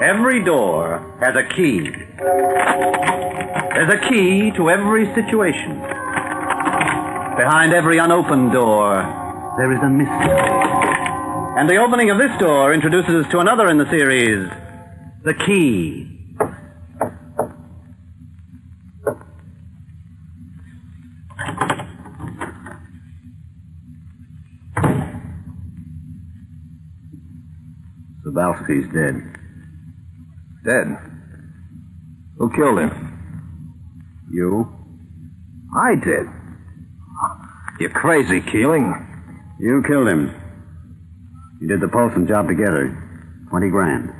Every door has a key. There's a key to every situation. Behind every unopened door, there is a mystery. And the opening of this door introduces us to another in the series, The Key. Zabalski's dead. Dead? Who killed him? You? I did. You're crazy, Keeling. You killed him. You did the Paulson job together. 20 grand.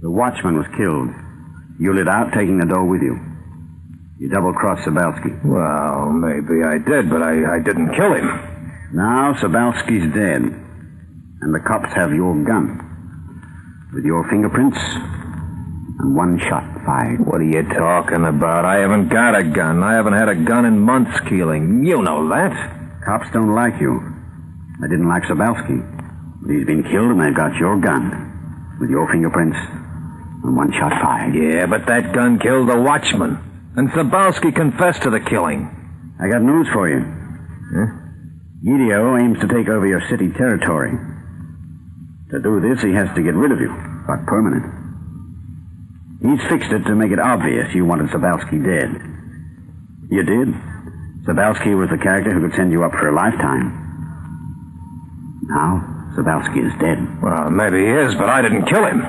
The watchman was killed. You lit out, taking the dough with you. You double-crossed Zabalski. Well, maybe I did, but I didn't kill him. Now Zabalski's dead. And the cops have your gun. With your fingerprints and one shot fired. What are you talking about? I haven't got a gun. I haven't had a gun in months, Keeling. You know that. Cops don't like you. They didn't like Zabalski. But he's been killed and they've got your gun. With your fingerprints and one shot fired. Yeah, but that gun killed the watchman. And Zabalski confessed to the killing. I got news for you. Huh? Gidio aims to take over your city territory. To do this, he has to get rid of you. But permanent. He's fixed it to make it obvious you wanted Zabalski dead. You did. Zabalski was the character who could send you up for a lifetime. Now, Zabalski is dead. Well, maybe he is, but I didn't kill him.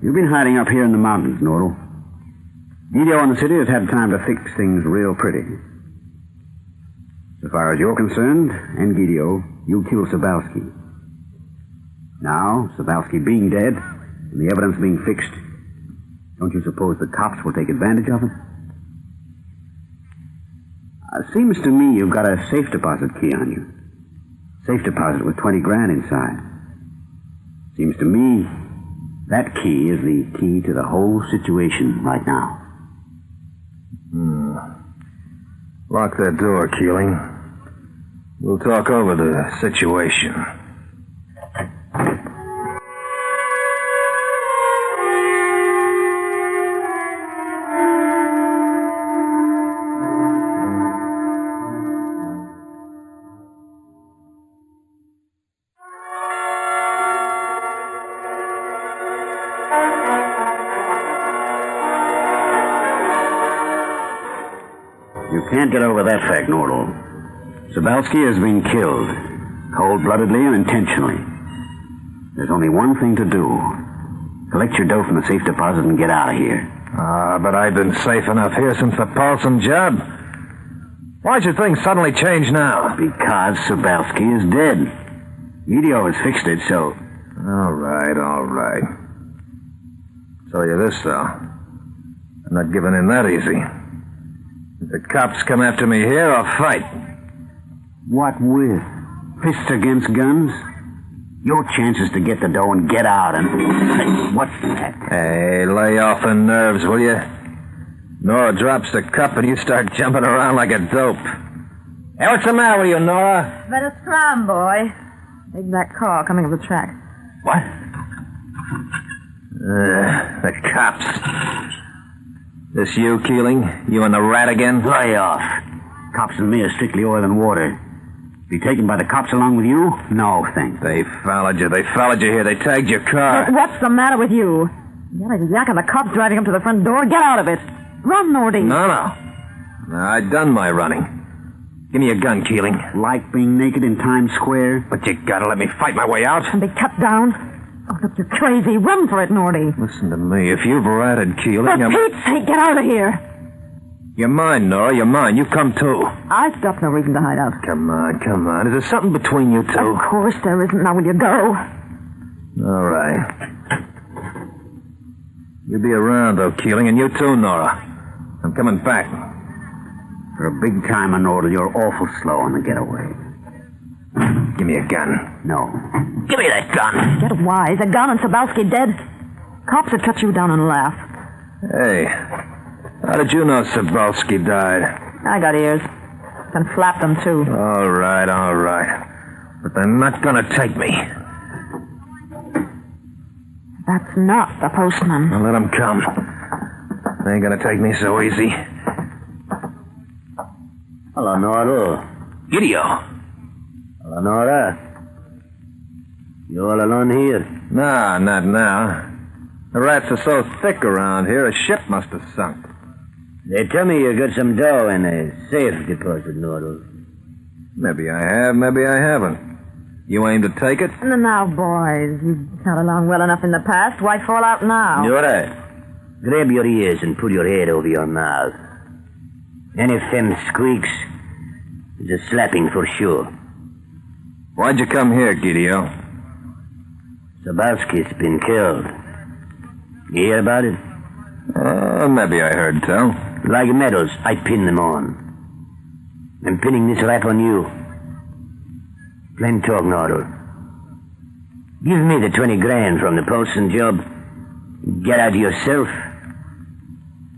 You've been hiding up here in the mountains, Nordal. Gidio in the city has had time to fix things real pretty. So far as you're concerned, and Gidio, you killed Zabalski. Now, Zabalski being dead, and the evidence being fixed, don't you suppose the cops will take advantage of it? Seems to me you've got a safe deposit key on you. Safe deposit with 20 grand inside. Seems to me that key is the key to the whole situation right now. Lock that door, Keeling. We'll talk over the situation. You can't get over that fact, Nordal. Zabalski has been killed, cold-bloodedly and intentionally. There's only one thing to do. Collect your dough from the safe deposit and get out of here. But I've been safe enough here since the Paulson job. Why'd you think suddenly change now? Because Zabalski is dead. Gidio has fixed it, so... All right. Tell you this, though. I'm not giving in that easy. If the cops come after me here, I'll fight. What with? Fists against guns? Your chance is to get the dough and get out and... Hey, what's that? Hey, lay off the nerves, will you? Nora drops the cup and you start jumping around like a dope. Hey, what's the matter with you, Nora? Better scram, boy. Big black car coming up the track. What? The cops. This you, Keeling? You and the rat again? Lay off. Cops and me are strictly oil and water. Be taken by the cops along with you? No, thanks. They followed you here. They tagged your car. But what's the matter with you? You got a yak on the cops driving up to the front door. Get out of it. Run, Nordy. No. I done my running. Give me a gun, Keeling. Like being naked in Times Square? But you gotta let me fight my way out. And be cut down. Oh, look, you're crazy. Run for it, Nordy. Listen to me. If you've ratted, Keeling, For Pete's sake, get out of here. You're mine, Nora. You're mine. You come, too. I've got no reason to hide out. Come on. Is there something between you two? Of course there isn't. Now, will you go? All right. You be around, though, Keeling, and you too, Nora. I'm coming back. For a big time in order, you're awful slow on the getaway. Give me a gun. No. Give me that gun. Get wise. A gun and Sabalski dead. Cops would cut you down and laugh. Hey, how did you know Sabalski died? I got ears. Can flap them, too. All right. But they're not gonna take me. That's not the postman. Well, let them come. They ain't gonna take me so easy. Hello, Nora. Gidio. Hello, Nora. You all alone here? Nah, not now. The rats are so thick around here, a ship must have sunk. They tell me you got some dough in a safe deposit, Nora. Maybe I have, maybe I haven't. You aim to take it? Now, boys, you got along well enough in the past. Why fall out now? Nora, grab your ears and put your head over your mouth. Any femme squeaks is a slapping for sure. Why'd you come here, Gidio? Sabalski's been killed. You hear about it? Maybe I heard tell. Like medals, I pin them on. I'm pinning this rap on you. Plain talk, Nordal. Give me the 20 grand from the posting job. Get out yourself.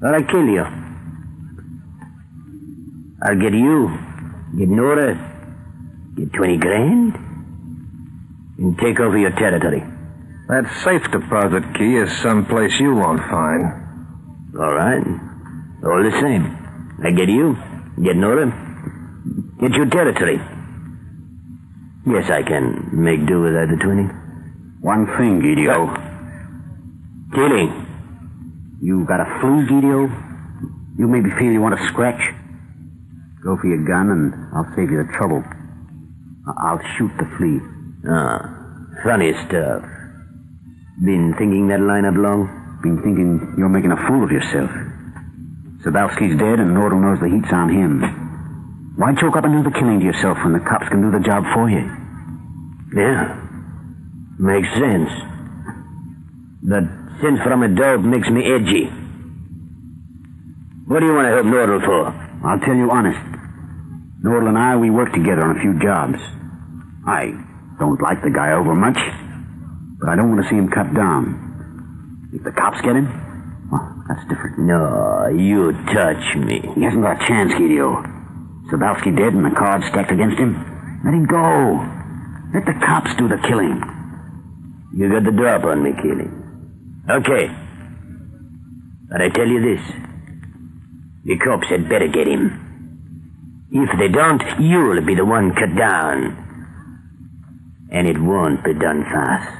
Or I kill you. I'll get you, get Nora, get 20 grand, and take over your territory. That safe deposit key is someplace you won't find. All right. All the same. I get you, get Nora, get your territory. Yes, I can make do without the 20. One thing, Gidio. Killing. You got a flu, Gidio? You maybe feel you want to scratch? Go for your gun and I'll save you the trouble. I'll shoot the flea. Funny stuff. Been thinking that line up long? Been thinking you're making a fool of yourself. Sabalski's dead and Nordal knows the heat's on him. Why choke up and do the killing to yourself when the cops can do the job for you? Yeah. Makes sense. But sense from a dog makes me edgy. What do you want to help Nordal for? I'll tell you honest. Nordal and I, we work together on a few jobs. I don't like the guy over much, but I don't want to see him cut down. If the cops get him, well, that's different. No, you touch me. He hasn't got a chance, Gidio. Sabalski dead and the cards stacked against him. Let him go. Let the cops do the killing. You got the drop on me, Keeling. Okay. But I tell you this. The cops had better get him. If they don't, you'll be the one cut down. And it won't be done fast.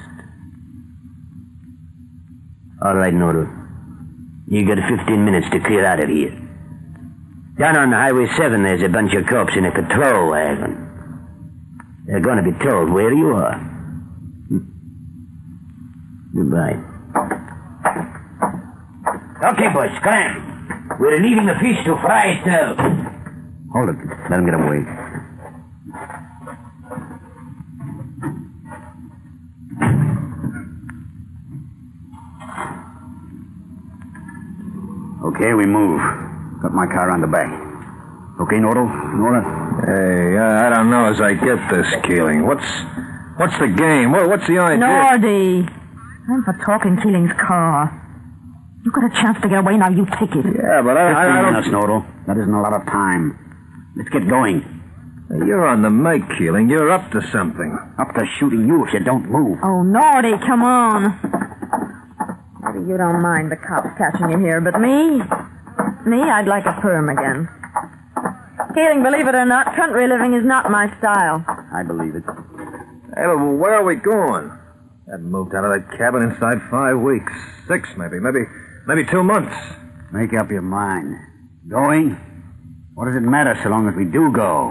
All right, Nordal. You got 15 minutes to clear out of here. Down on Highway 7, there's a bunch of cops in a patrol wagon. They're going to be told where you are. Goodbye. Okay, boys, climb. We're leaving the fish to fry itself. Hold it. Let him get away. Okay, we move. Got my car on the back. Okay, Nordal? Nora? Hey, I don't know as I get this, Keeling. What's the game? What's the idea? Nordy! I'm for talking Keeling's car. You got a chance to get away, now you take it. Yeah, but I 15 don't... minutes, Nordal. That isn't a lot of time. Let's get going. Hey, you're on the make, Keeling. You're up to something. Up to shooting you if you don't move. Oh, Nordy, come on. Maybe you don't mind the cops catching you here, but me, I'd like a perm again. Keeling, believe it or not, country living is not my style. I believe it. Hey, but where are we going? Haven't moved out of that cabin inside 5 weeks. 6, maybe 2 months. Make up your mind. Going? What does it matter so long as we do go?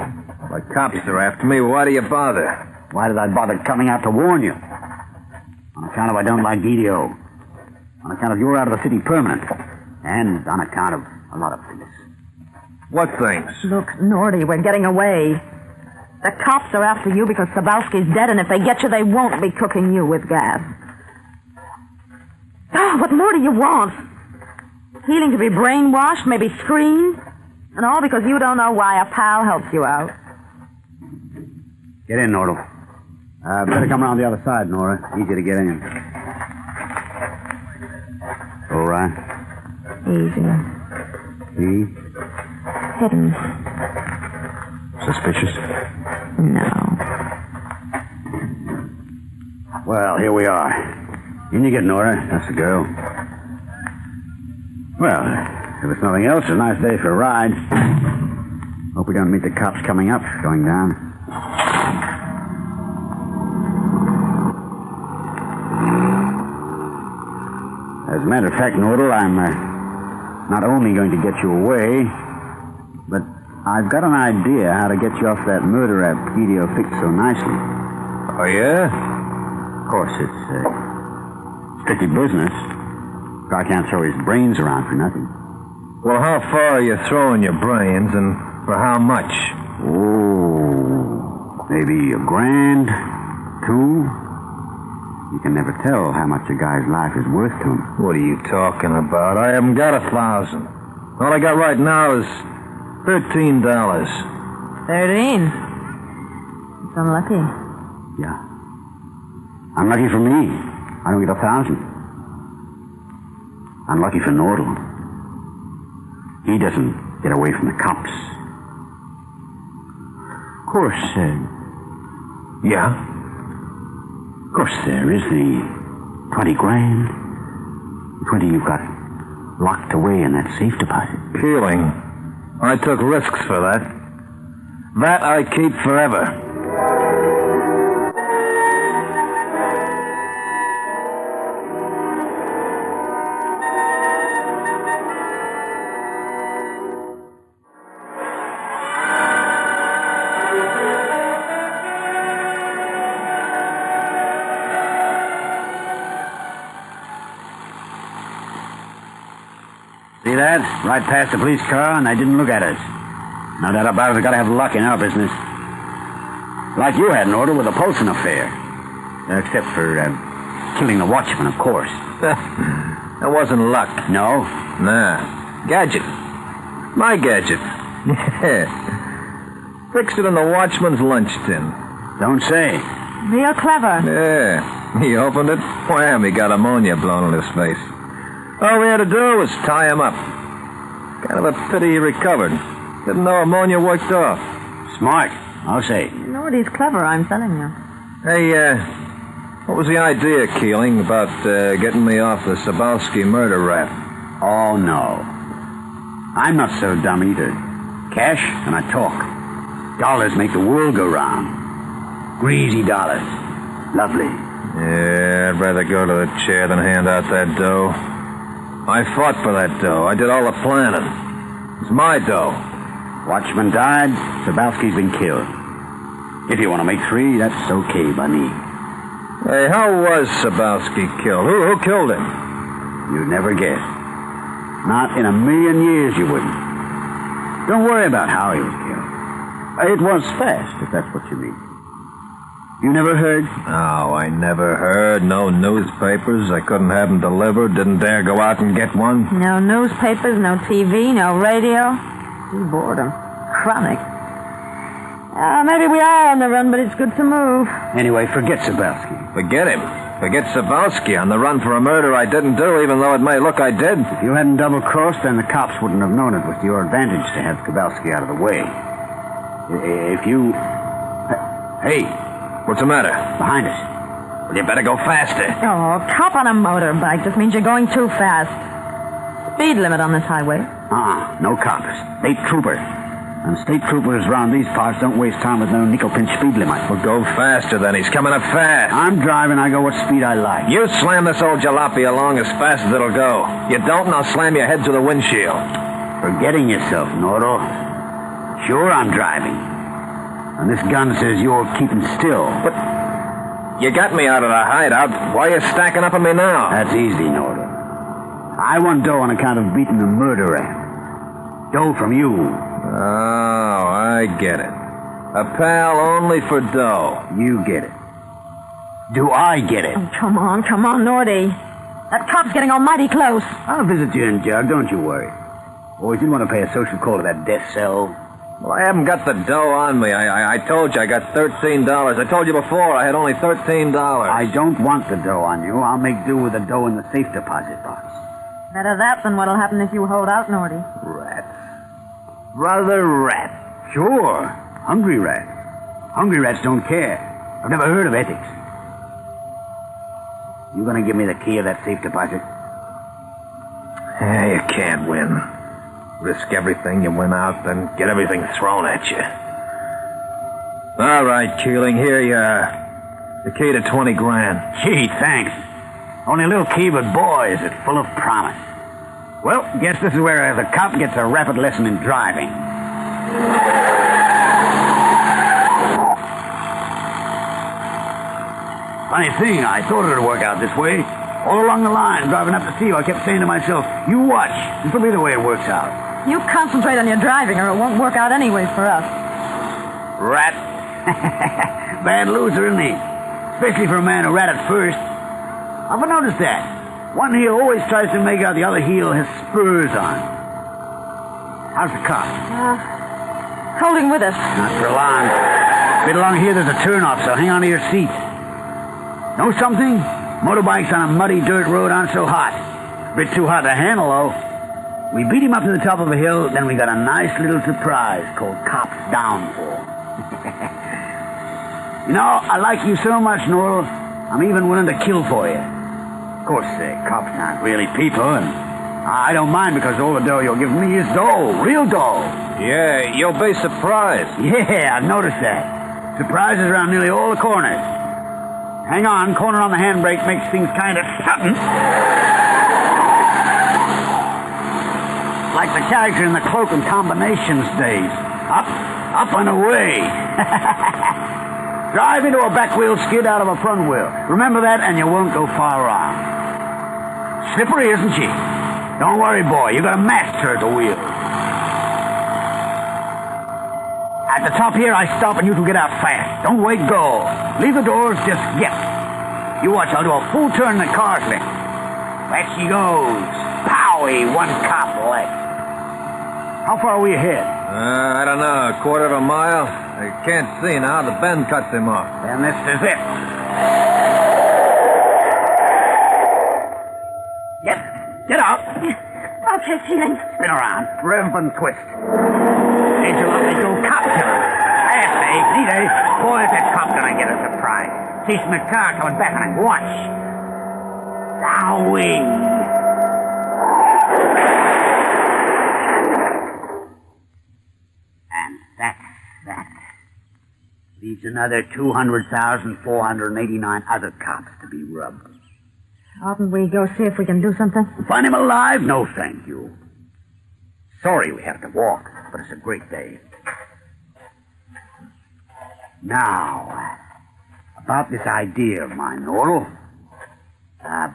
The cops are after me. Why do you bother? Why did I bother coming out to warn you? On account of I don't like Gidio. On account of you're out of the city permanent. And on account of a lot of things. What things? Look, Nordy, we're getting away. The cops are after you because Sabalski's dead, and if they get you, they won't be cooking you with gas. Oh, what more do you want? Keeling to be brainwashed, maybe screened, and all because you don't know why a pal helps you out. Get in, Nordal. Better come around the other side, Nora. Easy to get in. All right. Easy. See? Hidden. Suspicious? No. Well, here we are. In you get, Nora. That's the girl. Well, if it's nothing else, it's a nice day for a ride. Hope we don't meet the cops coming up, going down. As a matter of fact, Nordal, I'm not only going to get you away, but I've got an idea how to get you off that murder rap Edio fixed so nicely. Oh, yeah? Of course, it's strictly business. Guy can't throw his brains around for nothing. Well, how far are you throwing your brains, and for how much? Oh, maybe $1,000, $2,000. You can never tell how much a guy's life is worth to him. What are you talking about? I haven't got 1,000. All I got right now is $13. 13. It's unlucky. Yeah. Unlucky for me. I don't get 1,000. Unlucky for Nordal. He doesn't get away from the cops. Of course, Yeah? Of course, there is the 20 grand. 20 you've got locked away in that safe deposit. Keeling, I took risks for that. That I keep forever. See that? Right past the police car, and they didn't look at us. No doubt about it, we've got to have luck in our business. Like you had an order with a Polson affair. Except for killing the watchman, of course. That wasn't luck. No? Nah. Gadget. My gadget. Yeah. Fixed it in the watchman's lunch tin. Don't say. Real clever. Yeah. He opened it. Wham, he got ammonia blown in his face. All we had to do was tie him up. Kind of a pity he recovered. Didn't know ammonia worked off. Smart, I'll say. You know what? He's clever, I'm telling you. Hey, what was the idea, Keeling, about getting me off the Sabowski murder rap? Oh, no. I'm not so dumb either. Cash, and I talk. Dollars make the world go round. Greasy dollars. Lovely. Yeah, I'd rather go to the chair than hand out that dough. I fought for that dough. I did all the planning. It's my dough. Watchman died, Sabowski's been killed. If you want to make 3, that's okay by me. Hey, how was Sabowski killed? Who killed him? You'd never guess. Not in a million years you wouldn't. Don't worry about how he was killed. It was fast, if that's what you mean. You never heard? Oh, I never heard. No newspapers. I couldn't have them delivered. Didn't dare go out and get one. No newspapers, no TV, no radio. Boredom. Chronic. Maybe we are on the run, but it's good to move. Anyway, forget Sabowski. Forget him. Forget Sabowski on the run for a murder I didn't do, even though it may look I did. If you hadn't double-crossed, then the cops wouldn't have known it was to your advantage to have Sabowski out of the way. If you... Hey... What's the matter? Behind us. Well, you better go faster. Oh, cop on a motorbike just means you're going too fast. Speed limit on this highway. No cops. State trooper. And state troopers around these parts don't waste time with no nickel-pinch speed limit. Well, go faster then. He's coming up fast. I'm driving. I go what speed I like. You slam this old jalopy along as fast as it'll go. You don't, and I'll slam your head through the windshield. Forgetting yourself, Nordal. Sure, I'm driving. And this gun says you're keeping still. But you got me out of the hideout. Why are you stacking up on me now? That's easy, Nordal. I want dough on account of beating the murderer. Dough from you. Oh, I get it. A pal only for dough. You get it. Do I get it? Oh, come on, Nordy. That cop's getting almighty close. I'll visit you in Jug, don't you worry. Boys, you want to pay a social call to that death cell? Well, I haven't got the dough on me. I told you I got $13. I told you before I had only $13. I don't want the dough on you. I'll make do with the dough in the safe deposit box. Better that than what'll happen if you hold out, Norty. Rats. Brother rat. Sure. Hungry rat. Hungry rats don't care. I've never heard of ethics. You gonna give me the key of that safe deposit? Yeah, you can't win. Risk everything you win out, then get everything thrown at you. All right, Keeling, here you are. The key to 20 grand. Gee, thanks. Only a little key, but boy, is it full of promise. Well, guess this is where the cop gets a rapid lesson in driving. Funny thing, I thought it would work out this way. All along the line, driving up the sea, I kept saying to myself, you watch, this will be the way it works out. You concentrate on your driving or it won't work out anyways for us. Rat. Bad loser, isn't he? Especially for a man who rat at first. I've noticed that. One heel always tries to make out the other heel has spurs on. How's the cop? Holding with us. Not for long. A bit along here, there's a turnoff, so hang on to your seat. Know something? Motorbikes on a muddy dirt road aren't so hot. A bit too hot to handle, though. We beat him up to the top of a hill, then we got a nice little surprise called Cop's Downfall. You know, I like you so much, Noel, I'm even willing to kill for you. Of course, cops aren't really people, and I don't mind because all the dough you'll give me is dough, real dough. Yeah, you'll be surprised. Yeah, I've noticed that. Surprises around nearly all the corners. Hang on, corner on the handbrake makes things kind of sudden. Like the character in the Cloak and Combinations days. Up and away. Drive into a back wheel skid out of a front wheel. Remember that and you won't go far wrong. Slippery, isn't she? Don't worry, boy. You got a master at the wheel. At the top here, I stop and you can get out fast. Don't wait, go. Leave the doors, just get. You watch, I'll do a full turn in the car's length. Back she goes. Powie, one cop left. How far are we ahead? I don't know, a quarter of a mile. I can't see now. The bend cuts him off. Then this is it. Get out. Okay, Keeling. Spin around. Rev and twist. Ain't you lovely go cop killer. Fast, neat, Boy, is that cop gonna get a surprise. See some car coming back on him. Watch. Wowing. And that's that. Leaves another 200,489 other cops to be rubbed. Oughtn't we go see if we can do something? Find him alive? No, thank you. Sorry we have to walk, but it's a great day. Now, about this idea of mine, Norl.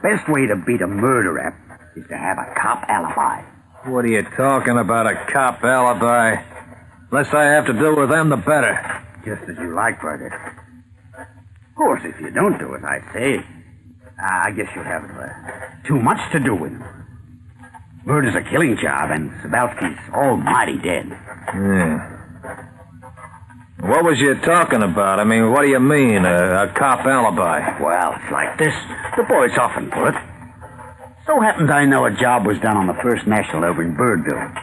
Best way to beat a murder rap is to have a cop alibi. What are you talking about, a cop alibi? Less I have to do with them, the better. Just as you like, brother. Of course, if you don't do as I say, I guess you'll have too much to do with him. Murder's a killing job, and Sabalski's almighty dead. Yeah. What was you talking about? I mean, what do you mean, a cop alibi? Well, it's like this. The boys often put it. So happens I know a job was done on the First National over in Birdville.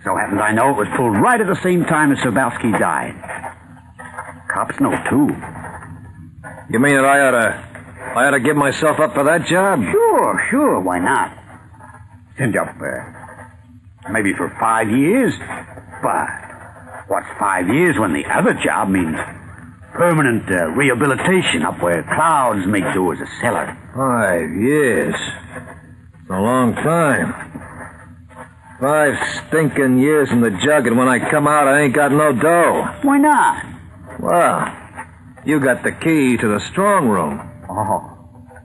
So happens I know it was pulled right at the same time as Sabalski died. Cops know, too. You mean that I ought to give myself up for that job? Sure, why not? Send you up, maybe for 5 years. But what's 5 years when the other job means permanent rehabilitation up where clouds make do as a cellar? 5 years. It's a long time. 5 stinking years in the jug, and when I come out, I ain't got no dough. Why not? Well, you got the key to the strong room. Oh,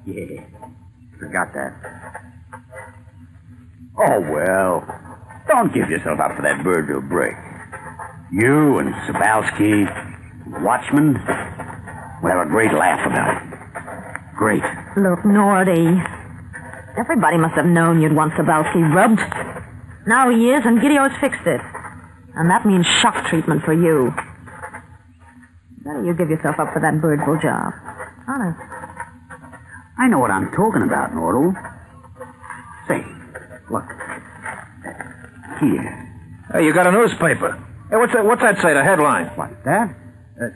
yeah. Forgot that. Oh, well. Don't give yourself up for that Birdville break. You and Sabalski, Watchman, will have a great laugh about it. Great. Look, Norty. Everybody must have known you'd want Sabalski rubbed. Now he is, and Gideo's fixed it. And that means shock treatment for you. Better you give yourself up for that Birdville job. Honest. I know what I'm talking about, Nordal. Say, look. Here. Hey, you got a newspaper. Hey, what's that say, the headline? What, that?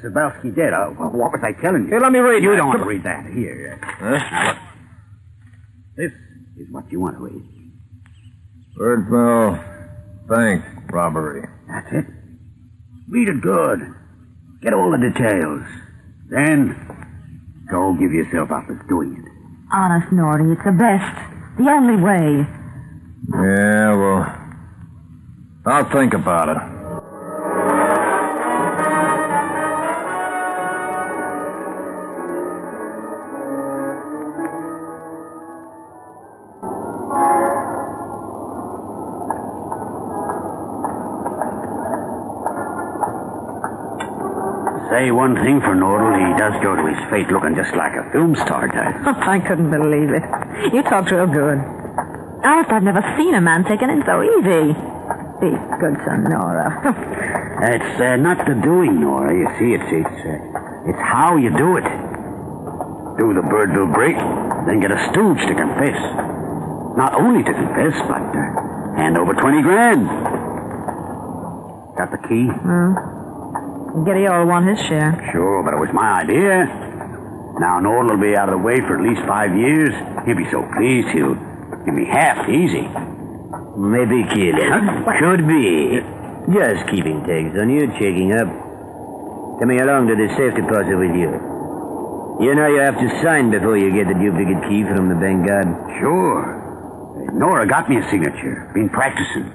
Sabowski dead. What was I telling you? Here, let me read. You don't want to read that. Here. Huh? Now, look. This is what you want to read. Birdville bank robbery. That's it. Read it good. Get all the details. Then, go give yourself up as doing it. Honest, Nordy, it's the best. The only way. Yeah, well, I'll think about it. Say one thing for Nordal, he does go to his fate looking just like a film star does. I couldn't believe it. You talked real good. Honest, I've never seen a man taken in so easy. Be good, son, Nora. It's not the doing, Nora. You see, it's how you do it. Do the Birdville break, then get a stooge to confess. Not only to confess, but hand over 20 grand. Got the key? Giddy will want his share. Sure, but it was my idea. Now Nordal will be out of the way for at least 5 years. He'll be so pleased he'll give me half easy. Maybe killing. Could be. Just keeping tags on you, checking up. Coming along to the safe deposit with you. You know you have to sign before you get the duplicate key from the bank guard. Sure. Nora got me a signature. Been practicing.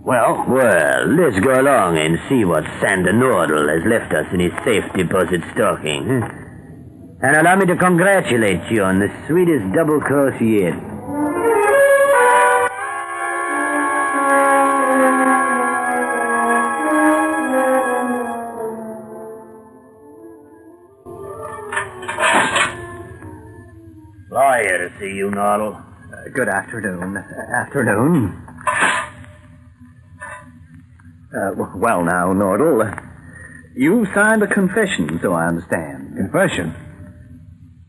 Well, let's go along and see what Sander Nordal has left us in his safe deposit stocking. And allow me to congratulate you on the sweetest double cross yet. Lawyer to see you, Nordal. Good afternoon. Afternoon. Well now, Nordal, you signed a confession, so I understand. Confession?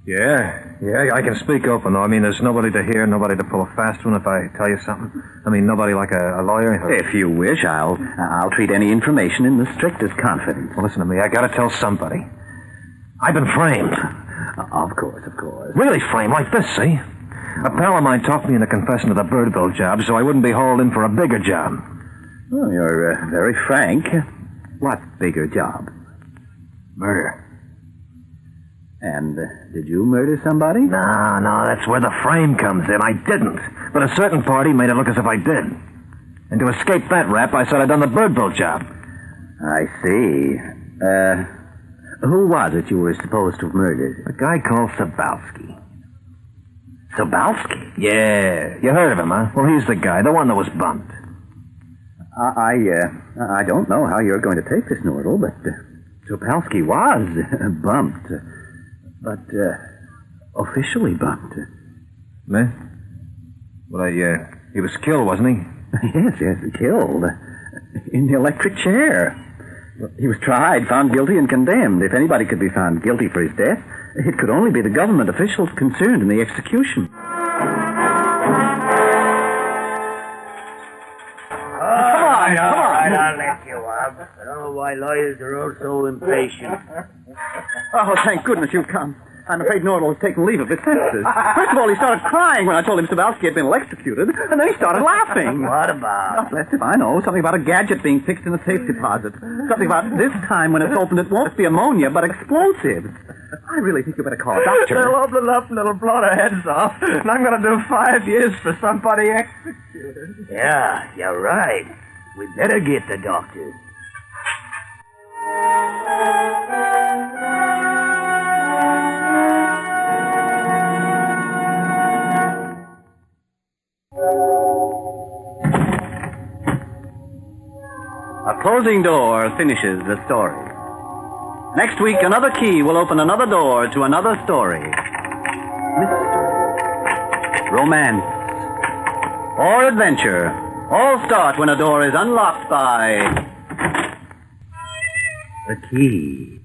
Yeah, I can speak open, though. I mean, there's nobody to hear, nobody to pull a fast one if I tell you something. I mean, nobody like a lawyer. If you wish, I'll treat any information in the strictest confidence. Well, listen to me. I gotta tell somebody. I've been framed. Of course. Really framed, like this, see? A pal of mine talked me into confessing to the Birdville job so I wouldn't be hauled in for a bigger job. Well, you're very frank. What bigger job? Murder. And did you murder somebody? No, that's where the frame comes in. I didn't. But a certain party made it look as if I did. And to escape that rap, I said I'd done the Birdville job. I see. Who was it you were supposed to have murdered? A guy called Sabowski. Sabowski? Yeah, you heard of him, huh? Well, he's the guy, the one that was bumped. I don't know how you're going to take this, Nordal, but Sabowski was bumped. But officially bumped. Me? Well, he was killed, wasn't he? Yes, killed. In the electric chair. He was tried, found guilty, and condemned. If anybody could be found guilty for his death, it could only be the government officials concerned in the execution. All right, I'll let you up. I don't know why lawyers are all so impatient. Oh, thank goodness you've come. I'm afraid Nordal has taken leave of his senses. First of all, he started crying when I told him Sabowski had been electrocuted, and then he started laughing. What about? Oh, bless him, I know. Something about a gadget being fixed in a safe deposit. Something about this time when it's opened, it won't be ammonia, but explosives. I really think you better call a doctor. They'll open it up and it'll blow their heads off, and I'm going to do 5 years for somebody executed. Yeah, you're right. We better get the doctor. A closing door finishes the story. Next week, another key will open another door to another story. Mystery, romance, or adventure All start when a door is unlocked by the key.